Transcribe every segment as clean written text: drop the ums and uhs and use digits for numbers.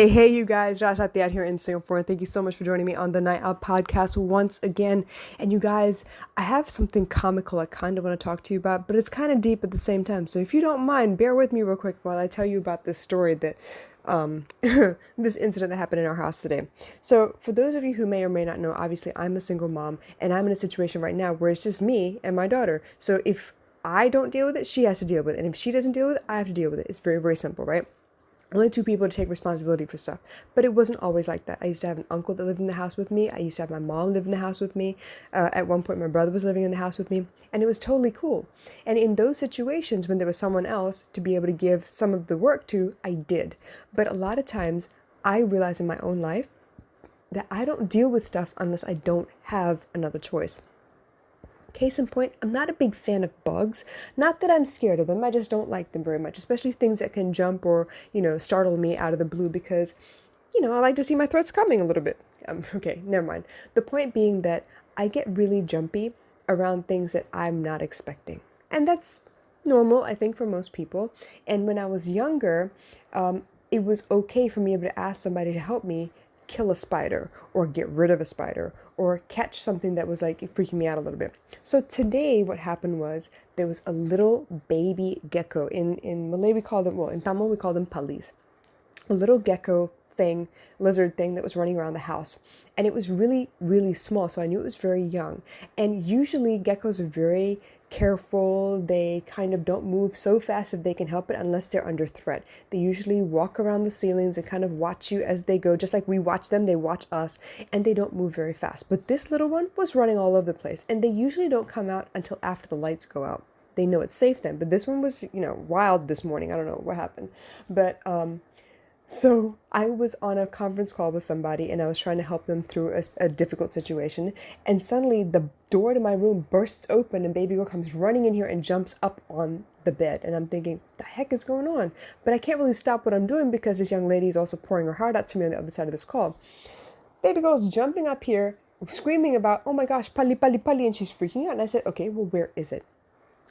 Hey, you guys, Rasati out here in Singapore. Thank you so much for joining me on the Night Out podcast once again. And you guys, I have something comical I kind of want to talk to you about, but it's kind of deep at the same time. So if you don't mind, bear with me real quick while I tell you about this story this incident that happened in our house today. So for those of you who may or may not know, obviously I'm a single mom and I'm in a situation right now where it's just me and my daughter. So if I don't deal with it, she has to deal with it. And if she doesn't deal with it, I have to deal with it. It's very, very simple, right? Only two people to take responsibility for stuff. But it wasn't always like that. I used to have an uncle that lived in the house with me. I used to have my mom live in the house with me. At one point, my brother was living in the house with me. And it was totally cool. And in those situations, when there was someone else to be able to give some of the work to, I did. But a lot of times, I realize in my own life that I don't deal with stuff unless I don't have another choice. Case in point, I'm not a big fan of bugs. Not that I'm scared of them, I just don't like them very much, especially things that can jump or, startle me out of the blue because, I like to see my threats coming a little bit. Okay, never mind. The point being that I get really jumpy around things that I'm not expecting. And that's normal, I think, for most people. And when I was younger, it was okay for me to be able to ask somebody to help me kill a spider or get rid of a spider or catch something that was like freaking me out a little bit. So today what happened was there was a little baby gecko. In Malay we call them, well, in Tamil we call them Pallis. A little gecko thing, lizard thing that was running around the house. And it was really, really small, so I knew it was very young. And usually geckos are very careful. They kind of don't move so fast if they can help it unless they're under threat. They usually walk around the ceilings and kind of watch you as they go. Just like we watch them, they watch us, and they don't move very fast. But this little one was running all over the place, and they usually don't come out until after the lights go out. They know it's safe then. But this one was, wild this morning. I don't know what happened. But so I was on a conference call with somebody and I was trying to help them through a difficult situation. And suddenly the door to my room bursts open and baby girl comes running in here and jumps up on the bed. And I'm thinking, what the heck is going on? But I can't really stop what I'm doing because this young lady is also pouring her heart out to me on the other side of this call. Baby girl's jumping up here, screaming about, oh my gosh, Palli, Palli, Palli. And she's freaking out. And I said, okay, well, where is it?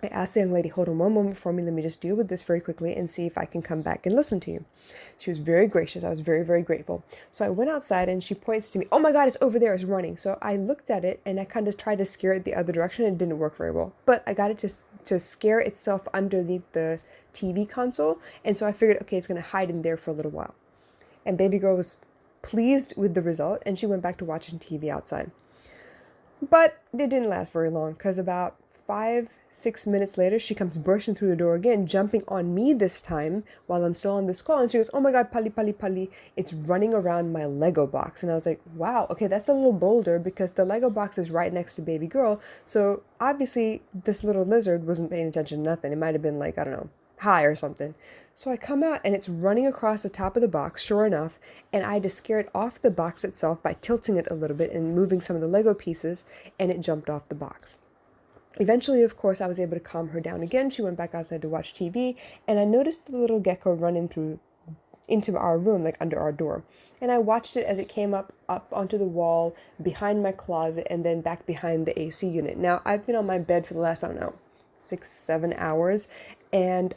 I asked the young lady, hold on one moment for me. Let me just deal with this very quickly and see if I can come back and listen to you. She was very gracious. I was very, very grateful. So I went outside and she points to me. Oh my God, it's over there. It's running. So I looked at it and I kind of tried to scare it the other direction. It didn't work very well. But I got it to scare itself underneath the TV console. And so I figured, okay, it's going to hide in there for a little while. And baby girl was pleased with the result and she went back to watching TV outside. But it didn't last very long because about 5-6 minutes later, she comes bursting through the door again, jumping on me this time while I'm still on this call. And she goes, oh my God, Palli, Palli, Palli. It's running around my Lego box. And I was like, wow, okay, that's a little bolder because the Lego box is right next to baby girl. So obviously this little lizard wasn't paying attention to nothing. It might have been like, I don't know, high or something. So I come out and it's running across the top of the box, sure enough, and I had to scare it off the box itself by tilting it a little bit and moving some of the Lego pieces, and it jumped off the box. Eventually, of course, I was able to calm her down again. She went back outside to watch TV, and I noticed the little gecko running through into our room, like under our door. And I watched it as it came up onto the wall behind my closet and then back behind the AC unit. Now, I've been on my bed for the last, I don't know, 6-7 hours, and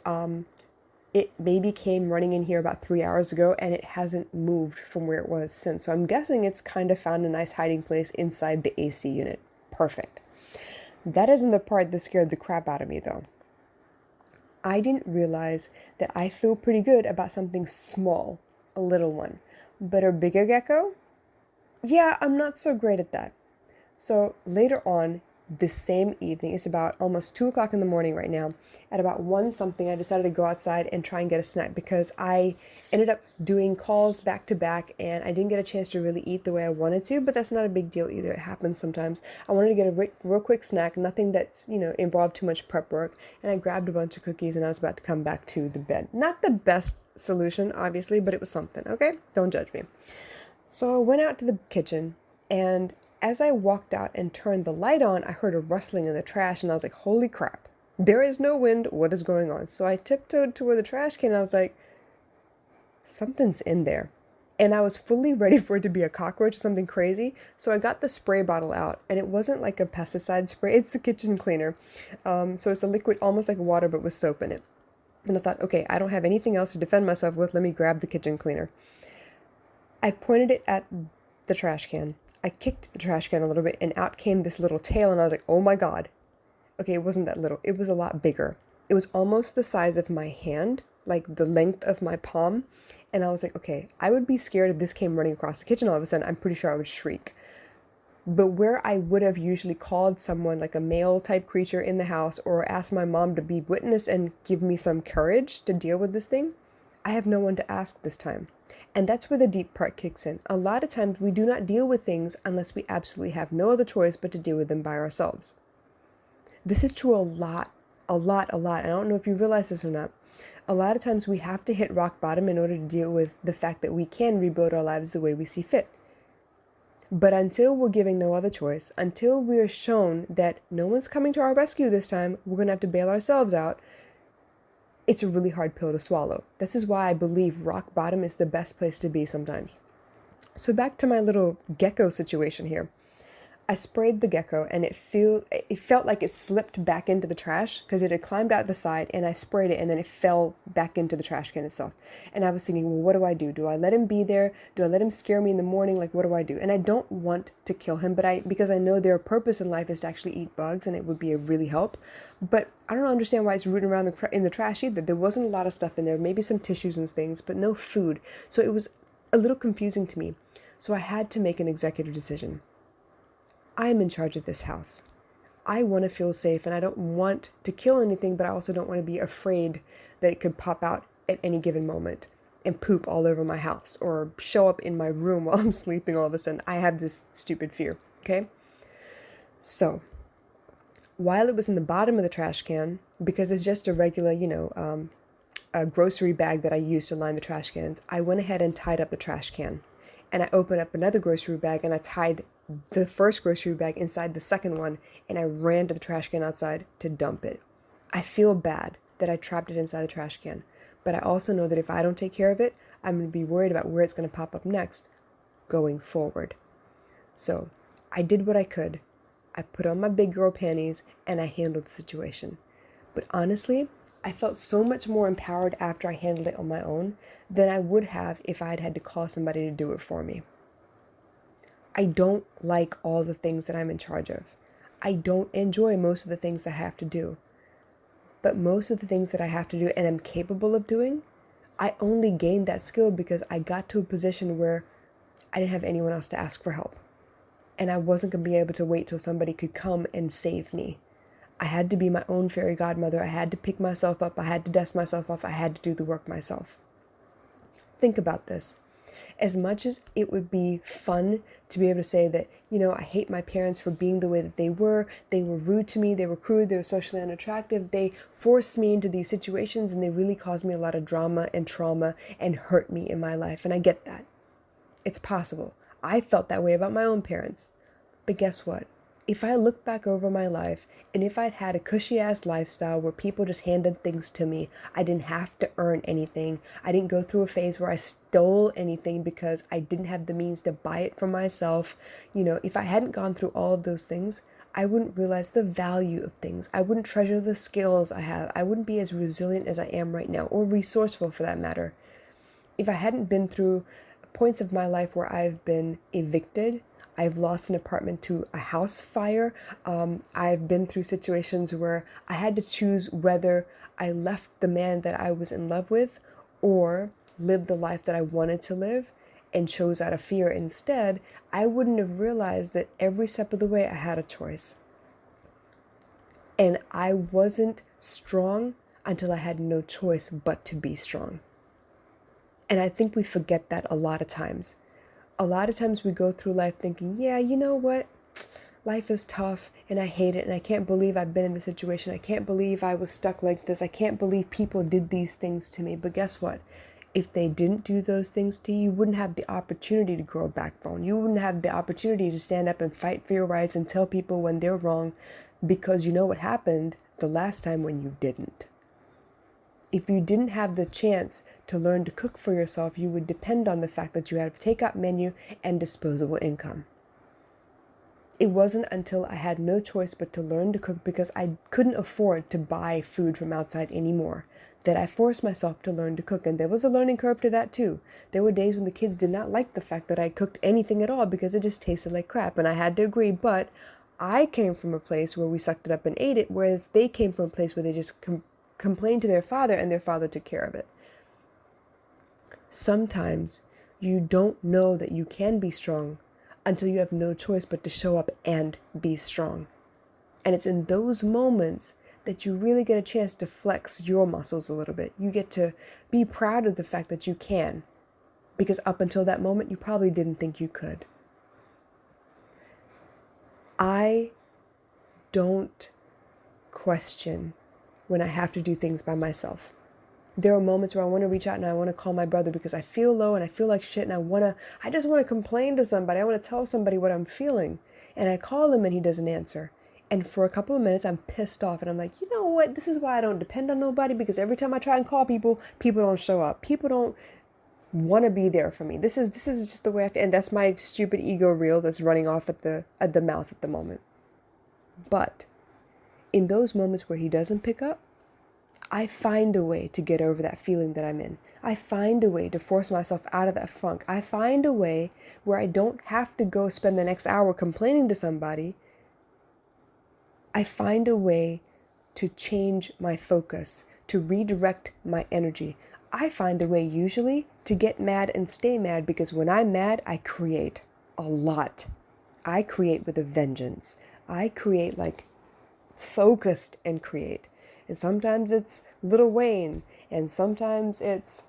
it maybe came running in here about 3 hours ago, and it hasn't moved from where it was since. So I'm guessing it's kind of found a nice hiding place inside the AC unit. Perfect. That isn't the part that scared the crap out of me, though. I didn't realize that I feel pretty good about something small, a little one. But a bigger gecko? Yeah, I'm not so great at that. So later on, the same evening, it's about almost 2 o'clock in the morning right now. At about 1 something, I decided to go outside and try and get a snack because I ended up doing calls back to back and I didn't get a chance to really eat the way I wanted to, but that's not a big deal either. It happens sometimes. I wanted to get a real quick snack, nothing that's, involved too much prep work, and I grabbed a bunch of cookies and I was about to come back to the bed. Not the best solution, obviously, but it was something, okay? Don't judge me. So I went out to the kitchen and as I walked out and turned the light on, I heard a rustling in the trash and I was like, holy crap, there is no wind. What is going on? So I tiptoed to where the trash came and I was like, something's in there. And I was fully ready for it to be a cockroach or something crazy. So I got the spray bottle out and it wasn't like a pesticide spray. It's a kitchen cleaner. So it's a liquid, almost like water, but with soap in it. And I thought, okay, I don't have anything else to defend myself with. Let me grab the kitchen cleaner. I pointed it at the trash can. I kicked the trash can a little bit and out came this little tail, and I was like, oh my God. Okay, it wasn't that little. It was a lot bigger. It was almost the size of my hand, like the length of my palm. And I was like, okay, I would be scared if this came running across the kitchen all of a sudden. I'm pretty sure I would shriek. But where I would have usually called someone like a male type creature in the house or asked my mom to be witness and give me some courage to deal with this thing, I have no one to ask this time. And that's where the deep part kicks in. A lot of times we do not deal with things unless we absolutely have no other choice but to deal with them by ourselves. This is true a lot, a lot, a lot. I don't know if you realize this or not. A lot of times we have to hit rock bottom in order to deal with the fact that we can rebuild our lives the way we see fit. But until we're given no other choice, until we are shown that no one's coming to our rescue this time, we're going to have to bail ourselves out, it's a really hard pill to swallow. This is why I believe rock bottom is the best place to be sometimes. So back to my little gecko situation here. I sprayed the gecko and it felt like it slipped back into the trash because it had climbed out the side, and I sprayed it and then it fell back into the trash can itself. And I was thinking, well, what do I do? Do I let him be there? Do I let him scare me in the morning? Like, what do I do? And I don't want to kill him, because I know their purpose in life is to actually eat bugs, and it would be a really help. But I don't understand why it's rooting around in the trash either. There wasn't a lot of stuff in there, maybe some tissues and things, but no food. So it was a little confusing to me. So I had to make an executive decision. I am in charge of this house. I want to feel safe, and I don't want to kill anything, but I also don't want to be afraid that it could pop out at any given moment and poop all over my house or show up in my room while I'm sleeping all of a sudden. I have this stupid fear, okay? So, while it was in the bottom of the trash can, because it's just a regular, a grocery bag that I use to line the trash cans, I went ahead and tied up the trash can. And I opened up another grocery bag and I tied the first grocery bag inside the second one, and I ran to the trash can outside to dump it. I feel bad that I trapped it inside the trash can, but I also know that if I don't take care of it, I'm going to be worried about where it's going to pop up next going forward. So I did what I could. I put on my big girl panties and I handled the situation. But honestly, I felt so much more empowered after I handled it on my own than I would have if I had had to call somebody to do it for me. I don't like all the things that I'm in charge of. I don't enjoy most of the things I have to do. But most of the things that I have to do and am capable of doing, I only gained that skill because I got to a position where I didn't have anyone else to ask for help. And I wasn't going to be able to wait till somebody could come and save me. I had to be my own fairy godmother. I had to pick myself up. I had to dust myself off. I had to do the work myself. Think about this. As much as it would be fun to be able to say that, I hate my parents for being the way that they were rude to me, they were crude, they were socially unattractive, they forced me into these situations, and they really caused me a lot of drama and trauma and hurt me in my life. And I get that. It's possible. I felt that way about my own parents. But guess what? If I look back over my life, and if I'd had a cushy-ass lifestyle where people just handed things to me, I didn't have to earn anything. I didn't go through a phase where I stole anything because I didn't have the means to buy it for myself. If I hadn't gone through all of those things, I wouldn't realize the value of things. I wouldn't treasure the skills I have. I wouldn't be as resilient as I am right now, or resourceful for that matter. If I hadn't been through points of my life where I've been evicted, I've lost an apartment to a house fire. I've been through situations where I had to choose whether I left the man that I was in love with or lived the life that I wanted to live and chose out of fear instead. I wouldn't have realized that every step of the way I had a choice. And I wasn't strong until I had no choice but to be strong. And I think we forget that a lot of times. A lot of times we go through life thinking, yeah, you know what? Life is tough and I hate it and I can't believe I've been in this situation. I can't believe I was stuck like this. I can't believe people did these things to me. But guess what? If they didn't do those things to you, you wouldn't have the opportunity to grow a backbone. You wouldn't have the opportunity to stand up and fight for your rights and tell people when they're wrong, because you know what happened the last time when you didn't. If you didn't have the chance to learn to cook for yourself, you would depend on the fact that you had a takeout menu and disposable income. It wasn't until I had no choice but to learn to cook because I couldn't afford to buy food from outside anymore that I forced myself to learn to cook. And there was a learning curve to that too. There were days when the kids did not like the fact that I cooked anything at all because it just tasted like crap. And I had to agree. But I came from a place where we sucked it up and ate it, whereas they came from a place where they just complained to their father and their father took care of it. Sometimes you don't know that you can be strong until you have no choice but to show up and be strong. And it's in those moments that you really get a chance to flex your muscles a little bit. You get to be proud of the fact that you can, because up until that moment, you probably didn't think you could. I don't question when I have to do things by myself. There are moments where I want to reach out and I want to call my brother because I feel low and I feel like shit and I just want to complain to somebody. I want to tell somebody what I'm feeling. And I call him and he doesn't answer. And for a couple of minutes, I'm pissed off and I'm like, you know what? This is why I don't depend on nobody, because every time I try and call people, people don't show up. People don't want to be there for me. This is just the way I feel. And that's my stupid ego reel that's running off at the mouth at the moment. But in those moments where he doesn't pick up, I find a way to get over that feeling that I'm in. I find a way to force myself out of that funk. I find a way where I don't have to go spend the next hour complaining to somebody. I find a way to change my focus, to redirect my energy. I find a way usually to get mad and stay mad, because when I'm mad, I create a lot. I create with a vengeance. I create like focused and create. And sometimes it's Lil Wayne, and sometimes it's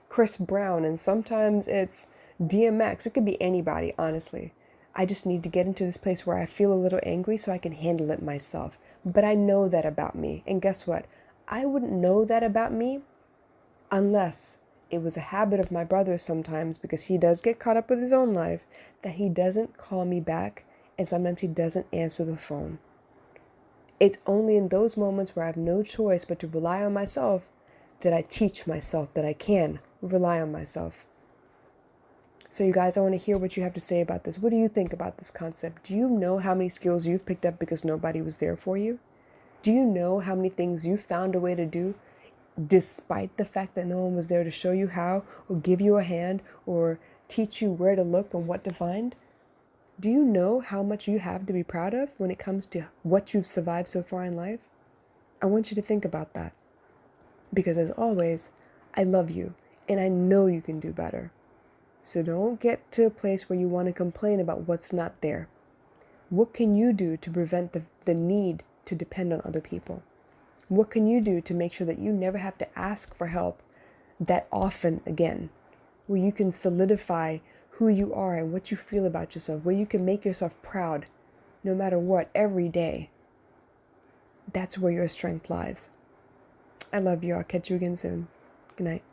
Chris Brown, and sometimes it's DMX. It could be anybody, honestly. I just need to get into this place where I feel a little angry so I can handle it myself. But I know that about me. And guess what? I wouldn't know that about me unless it was a habit of my brother sometimes, because he does get caught up with his own life, that he doesn't call me back, and sometimes he doesn't answer the phone. It's only in those moments where I have no choice but to rely on myself that I teach myself that I can rely on myself. So you guys, I want to hear what you have to say about this. What do you think about this concept? Do you know how many skills you've picked up because nobody was there for you? Do you know how many things you found a way to do despite the fact that no one was there to show you how, or give you a hand, or teach you where to look and what to find? Do you know how much you have to be proud of when it comes to what you've survived so far in life? I want you to think about that. Because as always, I love you and I know you can do better. So don't get to a place where you want to complain about what's not there. What can you do to prevent the need to depend on other people? What can you do to make sure that you never have to ask for help that often again? Where you can solidify who you are and what you feel about yourself, where you can make yourself proud no matter what every day. That's where your strength lies. I love you. I'll catch you again soon. Good night.